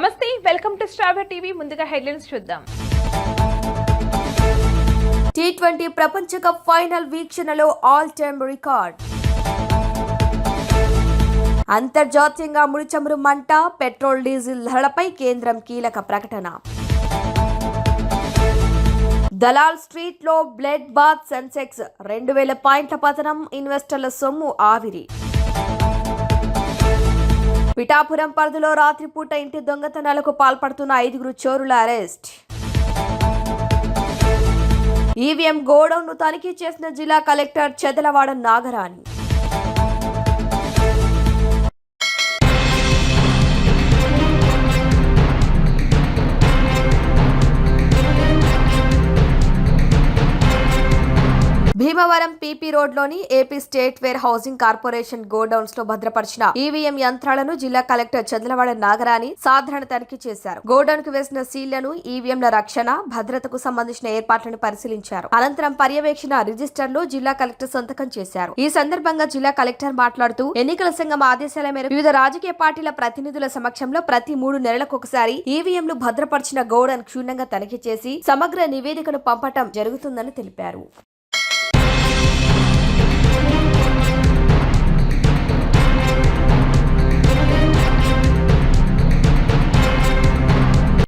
నమస్తే, welcome to Star TV. ముందుగా headlines చూద్దాం. T20 ప్రపంచ కప్ ఫైనల్ వీక్షణలో ఆల్ టైమ్ రికార్డ్. అంతర్జాతీయంగా ముడిచమురు మంట, పెట్రోల్ డీజిల్ ధరలపై కేంద్రం కీలక ప్రకటన. దలాల్ స్ట్రీట్ లో బ్లడ్ బాత్, సెన్సెక్స్ 2000 పాయింట్ల పతనం, ఇన్వెస్టర్ల సొమ్ము ఆవిరి. పిఠాపురం పరిధిలో రాత్రిపూట ఇంటి దొంగతనాలకు పాల్పడుతున్న 5 చోరుల అరెస్ట్. ఈవీఎం గోడౌన్ను తనిఖీ చేసిన జిల్లా కలెక్టర్ చెదలవాడ నాగరాణి. భీమవరం పీపీ రోడ్లోని AP state ware housing corporation godowns లో భద్రపరిచిన ఈవీఎం యంత్రాలను జిల్లా కలెక్టర్ చంద్రవాడ నాగరాణి సాధారణ తనిఖీ చేశారు. గోడౌన్ కు వేసిన సీళ్లను, ఈవీఎంల రక్షణ, భద్రతకు సంబంధించిన ఏర్పాట్లను పరిశీలించారు. అనంతరం పర్యవేక్షణ రిజిస్టర్లో జిల్లా కలెక్టర్ సంతకం చేశారు. ఈ సందర్భంగా జిల్లా కలెక్టర్ మాట్లాడుతూ, ఎన్నికల సంఘం ఆదేశాల మేరకు వివిధ రాజకీయ పార్టీల ప్రతినిధుల సమక్షంలో ప్రతి 3 నెలలకు ఒకసారి ఈవీఎంలు భద్రపరిచిన గోడౌన్ క్షుణ్ణంగా తనిఖీ చేసి సమగ్ర నివేదికను పంపటం జరుగుతుందని తెలిపారు.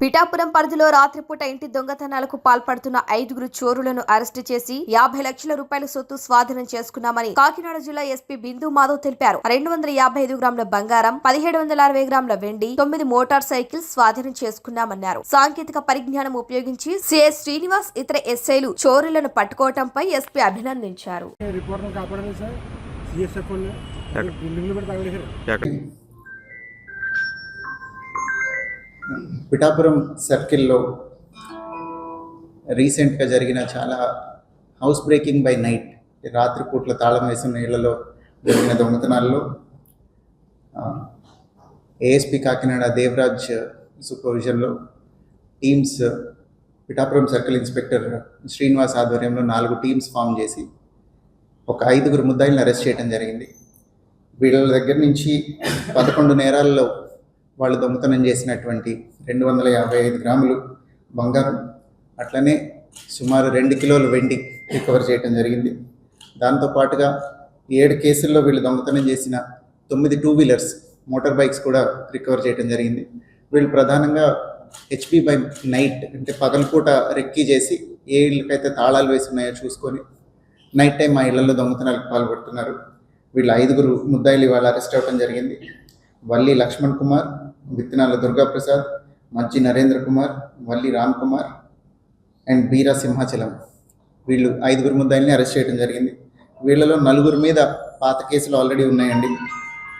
పిఠాపురం పరిధిలో రాత్రిపూట ఇంటి దొంగతనాలకు పాల్పడుతున్న 5 చోరులను అరెస్టు చేసి 50 లక్షల రూపాయల సొత్తు స్వాధీనం చేసుకున్నామని కాకినాడ జిల్లా ఎస్పీ బిందు మాధవ్ తెలిపారు. 255 గ్రాముల బంగారం, 1760 గ్రాముల వెండి, 9 మోటార్ సైకిల్స్ స్వాధీనం చేసుకున్నామన్నారు. సాంకేతిక పరిజ్ఞానం ఉపయోగించి సిఎస్ శ్రీనివాస్, ఇతర ఎస్ఐలు చోరులను పట్టుకోవడంపై ఎస్పీ అభినందించారు. పిఠాపురం సర్కిల్లో రీసెంట్గా జరిగిన చాలా హౌస్ బ్రేకింగ్ బై నైట్, రాత్రిపూట్ల తాళం వేసిన ఇళ్లలో జరిగిన దొంగతనాల్లో ఏఎస్పీ కాకినాడ దేవరాజ్ సూపర్విజన్లో teams, Pithapuram circle inspector Srinivas ఆధ్వర్యంలో 4 టీమ్స్ ఫామ్ చేసి ఒక 5 ముద్దాయిలను అరెస్ట్ చేయడం జరిగింది. వీళ్ళ దగ్గర నుంచి 11 నేరాల్లో వాళ్ళు దొంగతనం చేసినటువంటి 255 గ్రాములు బంగారం, అట్లనే సుమారు 2 కిలోలు వెండి రికవర్ చేయడం జరిగింది. దాంతోపాటుగా 7 కేసుల్లో వీళ్ళు దొంగతనం చేసిన 9 2 వీలర్స్, మోటార్ బైక్స్ కూడా రికవర్ చేయడం జరిగింది. వీళ్ళు ప్రధానంగా హెచ్పి బై నైట్, అంటే పగలపూట రెక్కీ చేసి ఏ ఇళ్ళకైతే తాళాలు వేసి ఉన్నాయో చూసుకొని నైట్ టైం ఆ ఇళ్లలో దొంగతనాలకు పాల్పడుతున్నారు. వీళ్ళు 5 ముద్దాయిలు ఇవాళ అరెస్ట్ అవ్వడం జరిగింది. వల్లి లక్ష్మణ్ కుమార్, విత్తనాల దుర్గాప్రసాద్, మజ్జి నరేంద్ర కుమార్, వల్లి రామ్ కుమార్ అండ్ బీరా సింహాచలం, వీళ్ళు 5 ముద్దాయిల్ని అరెస్ట్ చేయడం జరిగింది. వీళ్ళలో 4 మీద పాత కేసులు ఆల్రెడీ ఉన్నాయండి.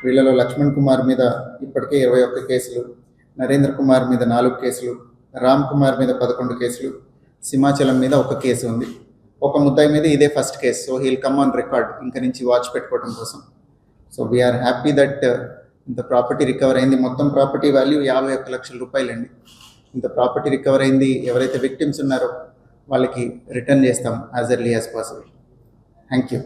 వీళ్ళలో లక్ష్మణ్ కుమార్ మీద ఇప్పటికే 21 కేసులు, నరేంద్ర కుమార్ మీద 4 కేసులు, రామ్ కుమార్ మీద 11 కేసులు, సింహాచలం మీద 1 కేసు ఉంది. ఒక ముద్దాయి మీద ఇదే first case. So he'll come on record ఇంకా నుంచి వాచ్ పెట్టుకోవడం కోసం. సో వీఆర్ హ్యాపీ దట్ ఇంత ప్రాపర్టీ రికవర్ అయింది. మొత్తం ప్రాపర్టీ వాల్యూ 51 లక్షల రూపాయలండి. ఇంత ప్రాపర్టీ రికవర్ అయింది. ఎవరైతే విక్టిమ్స్ ఉన్నారో వాళ్ళకి రిటర్న్ చేస్తాం as early as possible. Thank you.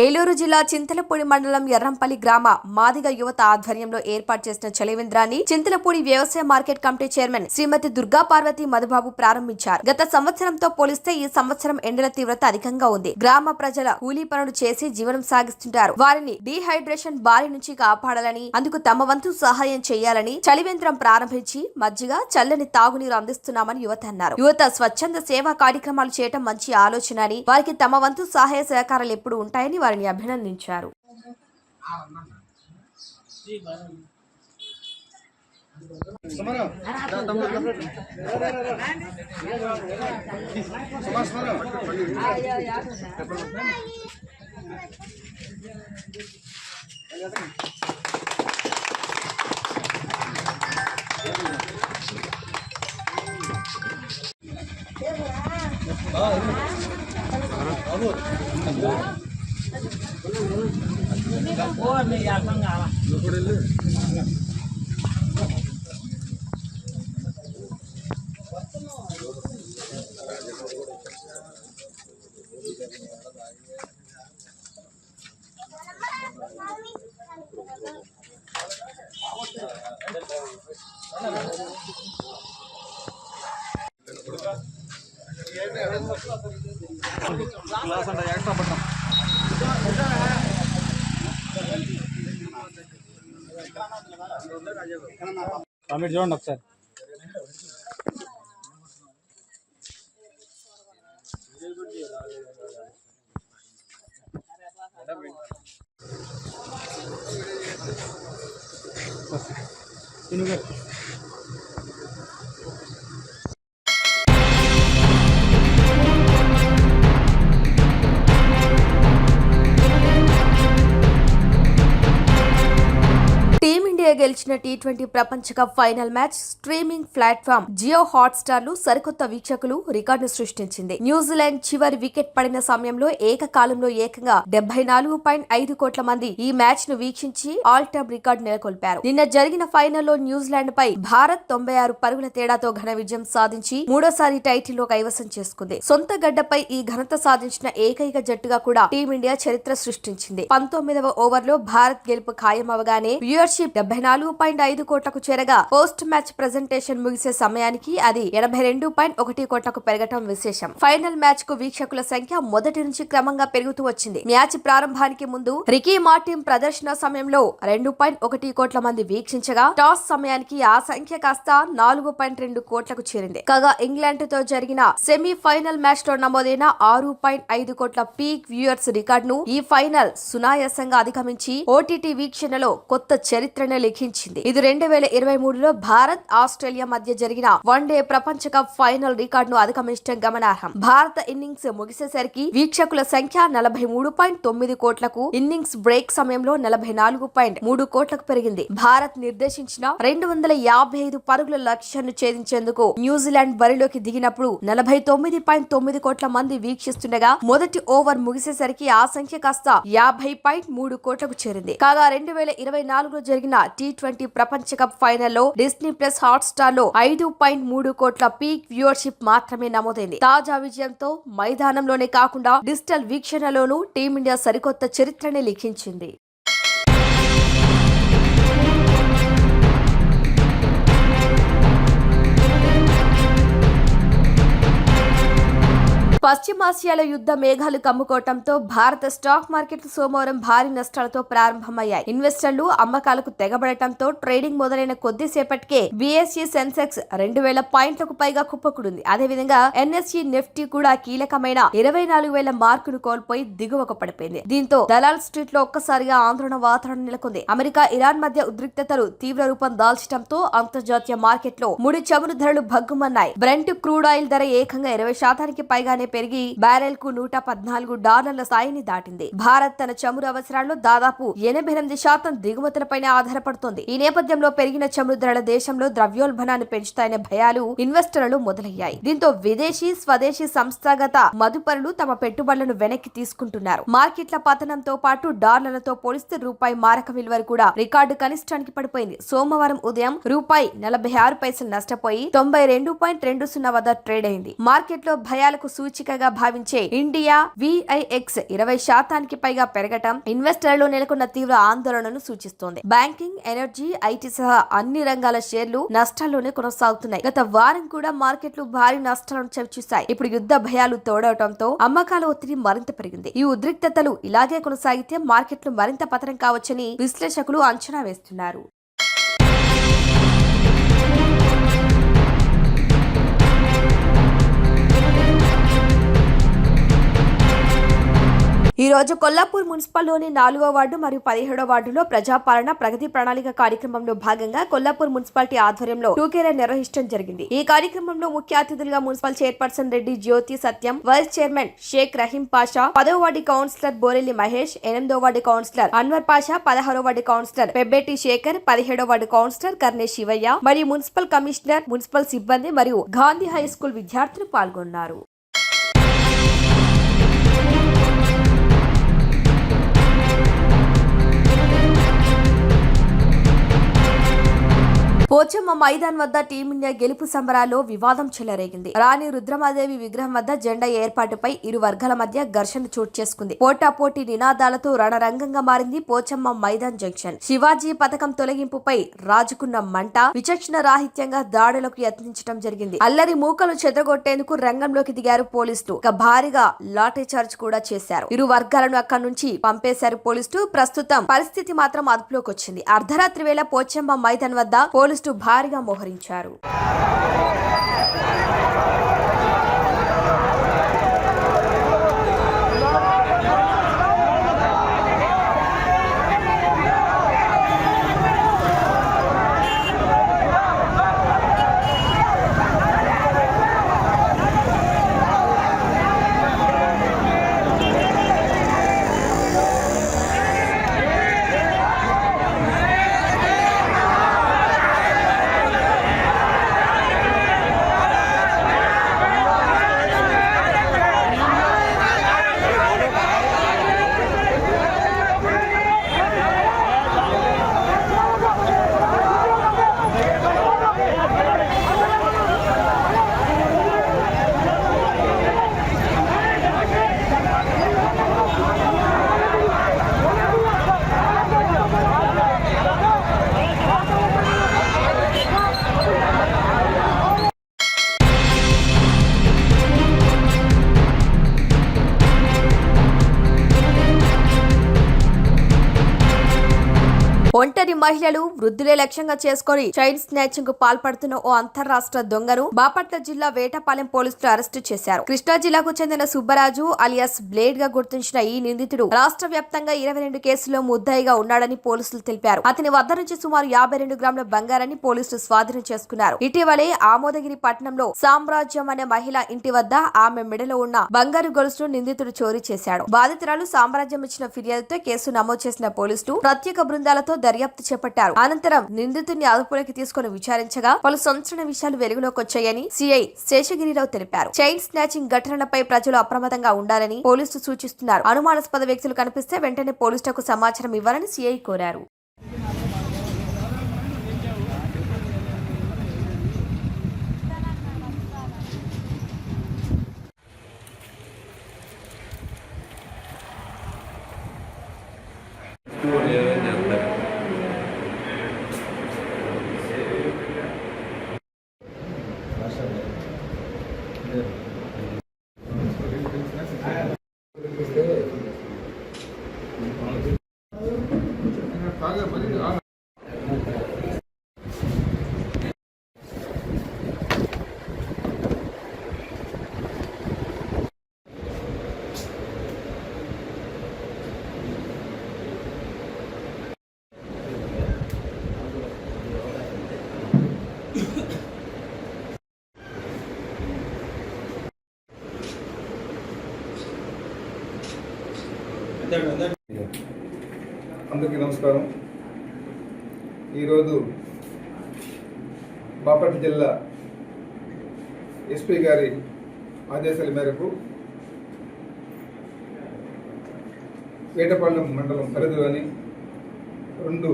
Eluru జిల్లా చింతలపూడి మండలం ఎర్రంపల్లి గ్రామ మాదిగ యువత ఆధ్వర్యంలో ఏర్పాటు చేసిన చలివేంద్రాన్ని చింతలపూడి వ్యవసాయ మార్కెట్ కమిటీ చైర్మన్ శ్రీమతి దుర్గా పార్వతి మధుబాబు ప్రారంభించారు. గత సంవత్సరంతో పోలిస్తే ఈ సంవత్సరం ఎండల తీవ్రత అధికంగా ఉంది. గ్రామ ప్రజల కూలీ పనులు చేసి జీవనం సాగిస్తుంటారు. వారిని డీహైడ్రేషన్ బారి నుంచి కాపాడాలని, అందుకు తమ వంతు సహాయం చేయాలని చలివేంద్రం ప్రారంభించి మజ్జిగ, చల్లని తాగునీరు అందిస్తున్నామని యువత అన్నారు. యువత స్వచ్ఛంద సేవా కార్యక్రమాలు చేయడం మంచి ఆలోచన అని, వారికి తమ వంతు సహాయ సహకారాలు ఎప్పుడు ఉంటాయని వారిని అభినందించారు. మీరు చూడండి ఒకసారి. టీమిండియా గెలిచిన టీ20 ప్రపంచ cup final match streaming platform Jio Hotstar లో సరికొత్త వీక్షకులు రికార్డు సృష్టించింది. న్యూజిలాండ్ చివరి వికెట్ పడిన సమయంలో ఏకకాలంలో ఏకంగా 74.5 కోట్ల మంది ఈ మ్యాచ్ ను వీక్షించి ఆల్ టైమ్ రికార్డు నెలకొల్పారు. నిన్న జరిగిన ఫైనల్లో న్యూజిలాండ్ పై భారత్ 96 పరుగుల తేడాతో ఘన విజయం సాధించి మూడోసారి టైటిల్ లో కైవసం చేసుకుంది. సొంత గడ్డపై ఈ ఘనత సాధించిన ఏకైక జట్టుగా కూడా టీమిండియా చరిత్ర సృష్టించింది. 19వ ఓవర్లో భారత్ గెలుపు ఖాయమవగానే వ్యూవర్షిప్ 74.5 కోట్లకు చేరగా పోస్ట్ మ్యాచ్ ప్రెజెంటేషన్ ముగిసే సమయానికి అది 82.1 కోట్లకు పెరగటం విశేషం. ఫైనల్ మ్యాచ్ కు వీక్షకుల సంఖ్య మొదటి నుంచి క్రమంగా పెరుగుతూ వచ్చింది. మ్యాచ్ ప్రారంభానికి ముందు రికీ మార్టిన్ ప్రదర్శన సమయంలో 2.1 కోట్ల మంది వీక్షించగా టాస్ సమయానికి ఆ సంఖ్య కాస్త 4.2 కోట్లకు చేరింది. కాగా ఇంగ్లాండ్ తో జరిగిన సెమీ ఫైనల్ మ్యాచ్ లో నమోదైన 6.5 కోట్ల పీక్ వ్యూయర్స్ రికార్డును ఈ ఫైనల్ సునాయాసంగా అధిగమించి ఓటీటీ వీక్షణలో కొత్త చరిత్రను లిఖించింది. ఇది 2023లో భారత్ ఆస్ట్రేలియా మధ్య జరిగిన వన్డే ప్రపంచ కప్ ఫైనల్ రికార్డును అధిగమించడం గమనార్హం. భారత ఇన్నింగ్స్ ముగిసేసరికి వీక్షకుల సంఖ్య 43.9 కోట్లకు, ఇన్నింగ్స్ బ్రేక్ సమయంలో 44.3 కోట్లకు పెరిగింది. భారత్ నిర్దేశించిన 255 పరుగుల లక్ష్యాన్ని ఛేదించేందుకు న్యూజిలాండ్ బరిలోకి దిగినప్పుడు 49.9 కోట్ల మంది వీక్షిస్తుండగా మొదటి ఓవర్ ముగిసేసరికి ఆ సంఖ్య కాస్త 50.3 కోట్లకు చేరింది. కాగా 2024లో జరిగిన టీ20 ప్రపంచ కప్ ఫైనల్లో డిస్నీ ప్లస్ హాట్స్టార్ లో 5.3 కోట్ల పీక్ వ్యూవర్షిప్ మాత్రమే నమోదైంది. తాజా విజయంతో మైదానంలోనే కాకుండా డిజిటల్ వీక్షణలోనూ టీమిండియా సరికొత్త చరిత్రని లిఖించింది. పశ్చిమాసియాలో యుద్ధ మేఘాలు కమ్ముకోవడంతో భారత స్టాక్ మార్కెట్ సోమవారం భారీ నష్టాలతో ప్రారంభమయ్యాయి. ఇన్వెస్టర్లు అమ్మకాలకు తెగబడటంతో ట్రేడింగ్ మొదలైన కొద్దిసేపటికే బీఎస్ఈ సెన్సెక్స్ 2000 పాయింట్లకు పైగా కుప్పకూడింది. అదేవిధంగా ఎన్ఎస్ఈ నిఫ్టీ కూడా కీలకమైన 24,000 మార్కును కోల్పోయి దిగువకు పడిపోయింది. దీంతో దలాల్ స్ట్రీట్ లో ఒక్కసారిగా ఆందోళన వాతావరణం నెలకొంది. అమెరికా ఇరాన్ మధ్య ఉద్రిక్తతలు తీవ్ర రూపం దాల్చడంతో అంతర్జాతీయ మార్కెట్ లో ముడి చమురు ధరలు భగ్గుమన్నాయి. బ్రెంట్ క్రూడ్ ఆయిల్ ధర ఏకంగా 20% పైగానే పెరిగి బ్యారెల్ కు $114 స్థాయిని దాటింది. భారత్ తన చమురు అవసరాల్లో దాదాపు 88% దిగుమతులపైనే ఆధారపడుతోంది. ఈ నేపథ్యంలో పెరిగిన చమురు ధరల దేశంలో ద్రవ్యోల్బణాన్ని పెంచుతాయనే భయాలు ఇన్వెస్టర్లు మొదలయ్యాయి. దీంతో విదేశీ స్వదేశీ సంస్థాగత మదుపరులు తమ పెట్టుబడులను వెనక్కి తీసుకుంటున్నారు. మార్కెట్ల పతనంతో పాటు డాలర్లతో పోలిస్తే రూపాయి మారక విలువ కూడా రికార్డు కనిష్టానికి పడిపోయింది. సోమవారం ఉదయం రూపాయి 46 పైసలు నష్టపోయి 92.20 వద్ద ట్రేడ్ అయింది. మార్కెట్లో భయాలకు సూచికగా భావించే ఇండియా విఐఎక్స్ 20% పైగా పెరగటం ఇన్వెస్టర్లు నెలకొన్న తీవ్ర ఆందోళనను సూచిస్తోంది. బ్యాంకింగ్, ఎనర్జీ, ఐటీ సహా అన్ని రంగాల షేర్లు నష్టాల్లోనే కొనసాగుతున్నాయి. గత వారం కూడా మార్కెట్లు భారీ నష్టాలను చవిచూశాయి. ఇప్పుడు యుద్ధ భయాలు తోడవడంతో అమ్మకాల ఒత్తిడి మరింత పెరిగింది. ఈ ఉద్రిక్తతలు ఇలాగే కొనసాగితే మార్కెట్లు మరింత పతనం కావచ్చని విశ్లేషకులు అంచనా వేస్తున్నారు. ఈ రోజు కొల్లాపూర్ మున్సిపల్లోని 4వ వార్డు మరియు 17వ వార్డులో ప్రజాపాలన ప్రగతి ప్రణాళిక కార్యక్రమంలో భాగంగా కొల్లాపూర్ మున్సిపాలిటీ ఆధ్వర్యంలో టూకేర నిర్వహించడం జరిగింది. ఈ కార్యక్రమంలో ముఖ్య అతిథులుగా municipal chairperson Reddy Jyothi Satyam, vice chairman Sheikh Rahim Pasha, 10వ వార్డు కౌన్సిలర్ బోరెల్లి మహేష్, 8వ వార్డు కౌన్సిలర్ అన్వర్ పాషా, 16వ వార్డు కౌన్సిలర్ పెబ్బేటి శేఖర్, 17వ వార్డు కౌన్సిలర్ కర్నే శివయ్య మరియు మున్సిపల్ కమిషనర్, మున్సిపల్ సిబ్బంది మరియు గాంధీ హై స్కూల్ విద్యార్థులు పాల్గొన్నారు. పోచమ్మ మైదాన్ వద్ద టీమిండియా గెలుపు సంబరాల్లో వివాదం చెలరేగింది. రాణి రుద్రమాదేవి విగ్రహం వద్ద జెండా ఏర్పాటుపై ఇరు వర్గాల మధ్య ఘర్షణ చోటు చేసుకుంది. పోటాపోటీ నినాదాలతో రణరంగంగా మారింది పోచమ్మ మైదాన్ జంక్షన్. శివాజీ పథకం తొలగింపుపై రాజుకున్న మంట విచక్షణ రాహిత్యంగా దాడులకు యత్నించడం జరిగింది. అల్లరి మూకలు చెదరగొట్టేందుకు రంగంలోకి దిగారు పోలీసులు. ఇక భారీగా లాఠీ చార్జ్ కూడా చేశారు. ఇరు వర్గాలను అక్కడి నుంచి పంపేశారు పోలీసులు. ప్రస్తుతం పరిస్థితి మాత్రం అదుపులోకి వచ్చింది. అర్ధరాత్రి వేళ పోచమ్మ మైదాన్ వద్ద పోలీసులు భారీగా మోహరించారు. ఒంటరి మహిళలు వృద్ధులే లక్ష్యంగా చేసుకుని చైన్ స్నాచింగ్ కు పాల్పడుతున్న ఓ అంతర్రాష్ట్ర దొంగను బాపట్ల జిల్లా వేటపాలెం పోలీసులు అరెస్టు చేశారు. కృష్ణా జిల్లాకు చెందిన సుబ్బరాజు అలియాస్ బ్లేడ్ గా గుర్తించిన ఈ నిందితుడు రాష్ట్ర వ్యాప్తంగా 22 కేసుల్లో ముద్దాయిగా ఉన్నాడని పోలీసులు తెలిపారు. అతని వద్ద నుంచి సుమారు 52 గ్రాముల బంగారాన్ని పోలీసులు స్వాధీనం చేసుకున్నారు. ఇటీవలే ఆమోదగిరి పట్టణంలో సామ్రాజ్యం అనే మహిళ ఇంటి వద్ద ఆమె మెడలో ఉన్న బంగారు గొలుసును నిందితుడు చోరీ చేశాడు. బాధితురాలు సామ్రాజ్యం ఇచ్చిన ఫిర్యాదుతో కేసు నమోదు చేసిన పోలీసులు ప్రత్యేక బృందాలతో దర్యాప్తు చేపట్టారు. అనంతరం నిందితుడిని అదుపులోకి తీసుకుని విచారించగా పలు సంచలన విషయాలు వెలుగులోకి వచ్చాయని సిఐ శేషగిరిరావు తెలిపారు. చైన్ స్నాచింగ్ ఘటనలపై ప్రజలు అప్రమత్తంగా ఉండాలని పోలీసులు సూచిస్తున్నారు. అనుమానాస్పద వ్యక్తులు కనిపిస్తే వెంటనే పోలీసులకు సమాచారం ఇవ్వాలని సిఐ కోరారు. అందరికీ నమస్కారం. ఈరోజు బాపట్ల జిల్లా ఎస్పీ గారి ఆదేశాల మేరకు వేటపాలెం మండలం పరిధిలోని 2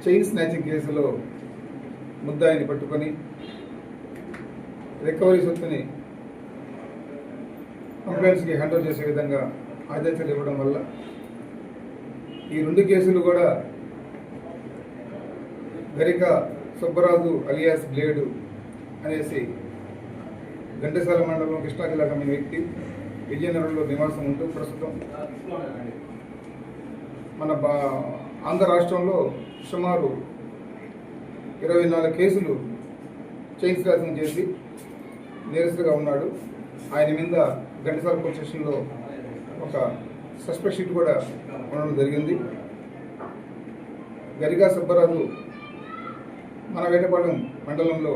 చైన్ స్నాచింగ్ కేసులో ముద్దాయిని పట్టుకొని రికవరీ సొత్తుని కంప్లైంట్స్కి హ్యాండ్ ఓవర్ చేసే విధంగా ఆదేశాలు ఇవ్వడం వల్ల ఈ 2 కేసులు కూడా గరిక సుబ్బరాజు అలియాస్ బ్లేడు అనేసి ఘంటసాల మండలం కృష్ణా జిల్లాకు చెందిన వ్యక్తి విజయనగరంలో నివాసం ఉంటూ ప్రస్తుతం మన ఆంధ్ర రాష్ట్రంలో సుమారు 24 కేసులు చైన్ స్నాచింగ్ చేసి నేరస్తుగా ఉన్నాడు. ఆయన మీద ఘంటసాల పోలీస్ స్టేషన్లో ఒక సస్పెక్ట్ షీట్ కూడా ఉండడం జరిగింది. గరిగా సుబ్బరాజు మన వేటపాలెం మండలంలో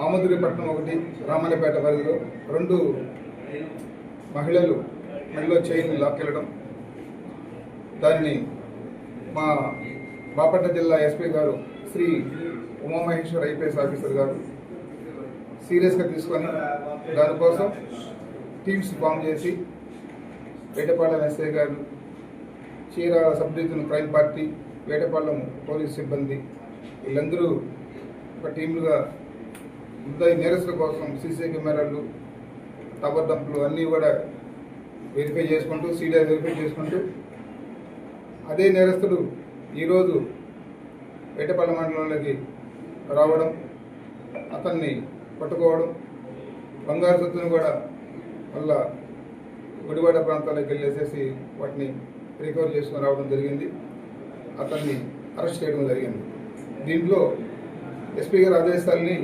ఆమోదగిరిపట్నం 1 రామాయపేట పరిధిలో 2 మహిళలు మెడలో చైన్ లాక్కెళ్ళడం, దానిని మా బాపట్ల జిల్లా ఎస్పీ గారు శ్రీ ఉమామహేశ్వర్ ఐపీఎస్ ఆఫీసర్ గారు సీరియస్గా తీసుకొని దానికోసం టీమ్స్ ఫామ్ చేసి వేటపాలెం ఎస్ఐ గారు, Chirala sub division crime party, Vetapalem police సిబ్బంది వీళ్ళందరూ ఒక టీములుగా ముద్దాయి నేరస్తుల కోసం సీసీ కెమెరాలు, టవర్ డంపులు అన్నీ కూడా వెరిఫై చేసుకుంటూ, సీడీఆర్ వెరిఫై చేసుకుంటూ, అదే నేరస్తుడు ఈరోజు వేటపల్లి మండలంలోకి రావడం, అతన్ని పట్టుకోవడం, బంగారు సొత్తును కూడా మళ్ళా గుడివాడ ప్రాంతాలకు వెళ్ళేసేసి వాటిని రికవర్ చేసుకుని రావడం జరిగింది. అతన్ని అరెస్ట్ చేయడం జరిగింది. దీంట్లో ఎస్పీ గారి ఆదేశాలని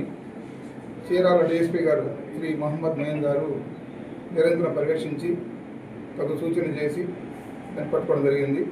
చీరాల డిఎస్పీ గారు శ్రీ మహమ్మద్ మయన్ గారు నిరంతరం పర్యవేక్షించి తగు సూచన చేసి దాన్ని పట్టుకోవడం జరిగింది.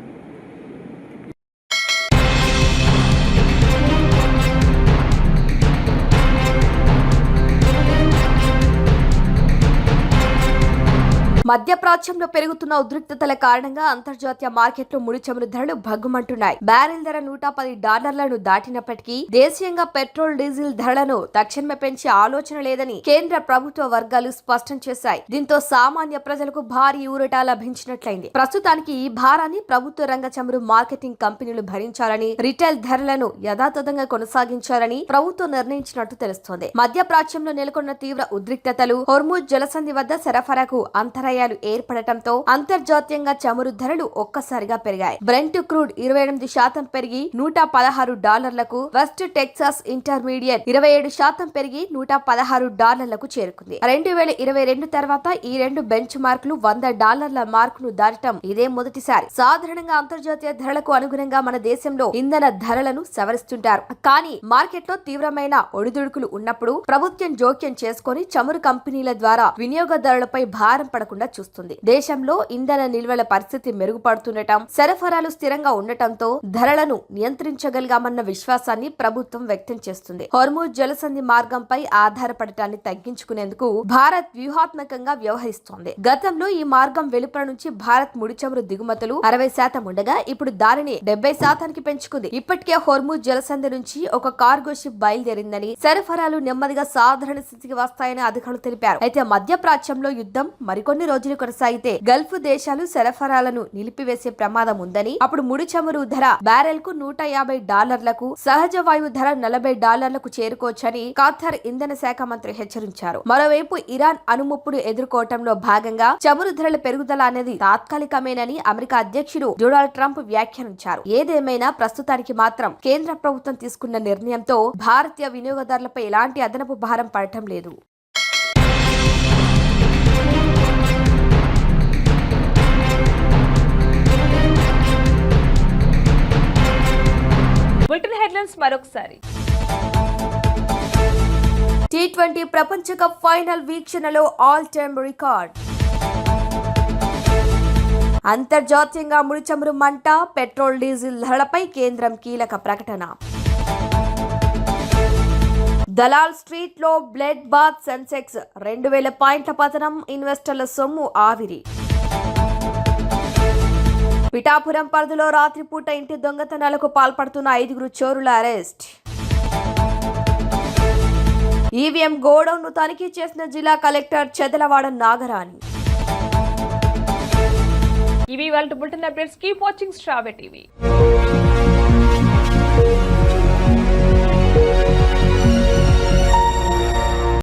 మధ్యప్రాచ్యంలో పెరుగుతున్న ఉద్రిక్తతల కారణంగా అంతర్జాతీయ మార్కెట్లో ముడి చమురు ధరలు భగ్గుమంటున్నాయి. బ్యారెల్ ధర $110 దాటినప్పటికీ దేశీయంగా పెట్రోల్, డీజిల్ ధరలను తక్షణమే పెంచే ఆలోచన లేదని కేంద్ర ప్రభుత్వ వర్గాలు స్పష్టం చేశాయి. దీంతో సామాన్య ప్రజలకు భారీ ఊరట లభించినట్లయింది. ప్రస్తుతానికి ఈ భారాన్ని ప్రభుత్వ రంగ చమురు మార్కెటింగ్ కంపెనీలు భరించాలని, రిటైల్ ధరలను యథాతథంగా కొనసాగించాలని ప్రభుత్వం నిర్ణయించినట్టు తెలుస్తోంది. మధ్యప్రాచ్యంలో నెలకొన్న తీవ్ర ఉద్రిక్తతలు, హోర్ముజ్ జలసంధి వద్ద సరఫరాకు అంతరాయాలు ఏర్పడటంతో అంతర్జాతీయంగా చమురు ధరలు ఒక్కసారిగా పెరిగాయి. బ్రెంట్ క్రూడ్ 28% పెరిగి $116, వెస్ట్ టెక్సాస్ ఇంటర్మీడియట్ 27% పెరిగి $116 చేరుకుంది. 2022 తర్వాత ఈ రెండు బెంచ్ మార్కులు $100 మార్కును దాటడం ఇదే మొదటిసారి. సాధారణంగా అంతర్జాతీయ ధరలకు అనుగుణంగా మన దేశంలో ఇంధన ధరలను సవరిస్తుంటారు. కానీ మార్కెట్లో తీవ్రమైన ఒడిదుడుకులు ఉన్నప్పుడు ప్రభుత్వం జోక్యం చేసుకుని చమురు కంపెనీల ద్వారా వినియోగదారులపై భారం పడకుండా చూస్తుంది. దేశంలో ఇంధన నిల్వల పరిస్థితి మెరుగుపడుతుండటం, సరఫరాలు స్థిరంగా ఉండటంతో ధరలను నియంత్రించగలిగామన్న విశ్వాసాన్ని ప్రభుత్వం వ్యక్తం చేస్తుంది. హోర్ముజ్ జలసంధి మార్గంపై ఆధారపడటాన్ని తగ్గించుకునేందుకు భారత్ వ్యూహాత్మకంగా వ్యవహరిస్తోంది. గతంలో ఈ మార్గం వెలుపల నుంచి భారత్ ముడి చమురు దిగుమతులు 60% ఉండగా ఇప్పుడు దానిని 70% పెంచుకుంది. ఇప్పటికే హోర్ముజ్ జలసంధి నుంచి ఒక కార్గో షిప్ బయలుదేరిందని, సరఫరాలు నెమ్మదిగా సాధారణ స్థితికి వస్తాయని అధికారులు తెలిపారు. అయితే మధ్యప్రాచ్యంలో యుద్ధం మరికొన్ని రోజులు కొనసాగితే గల్ఫ్ దేశాలు సరఫరాలను నిలిపివేసే ప్రమాదం ఉందని, అప్పుడు ముడి చమురు ధర బ్యారెల్ కు $150, సహజ వాయువు ధర $40 చేరుకోవచ్చని ఖతార్ ఇంధన శాఖ మంత్రి హెచ్చరించారు. మరోవైపు ఇరాన్ అణుముప్పును ఎదుర్కోవటంలో భాగంగా చమురు ధరల పెరుగుదల అనేది తాత్కాలికమేనని అమెరికా అధ్యక్షుడు డొనాల్డ్ ట్రంప్ వ్యాఖ్యానించారు. ఏదేమైనా ప్రస్తుతానికి మాత్రం కేంద్ర ప్రభుత్వం తీసుకున్న నిర్ణయంతో భారతీయ వినియోగదారులపై ఎలాంటి అదనపు భారం పడటం లేదు. బులెటిన్ హెడ్లైన్స్ మరొకసారి. T20 ప్రపంచ కప్ ఫైనల్ వీక్షణలో ఆల్ టైమ్ రికార్డ్. అంతర్జాతీయంగా ముడి చమురు మంట, పెట్రోల్, డీజిల్ ధరలపై కేంద్రం కీలక ప్రకటన. దలాల్ స్ట్రీట్ లో బ్లడ్ బాత్, సెన్సెక్స్ 2000 పాయింట్ల పతనం, ఇన్వెస్టర్ల సొమ్ము ఆవిరి. పిఠాపురం పరిధిలో రాత్రిపూట ఇంటి దొంగతనాలకు పాల్పడుతున్న 5 చోరుల అరెస్ట్. ఈవీఎం గోడౌన్ ను తనిఖీ చేసిన జిల్లా కలెక్టర్ చెదలవాడ నాగరాణి. ఇవి వాళ్ళ bulletin updates. Keep watching star TV.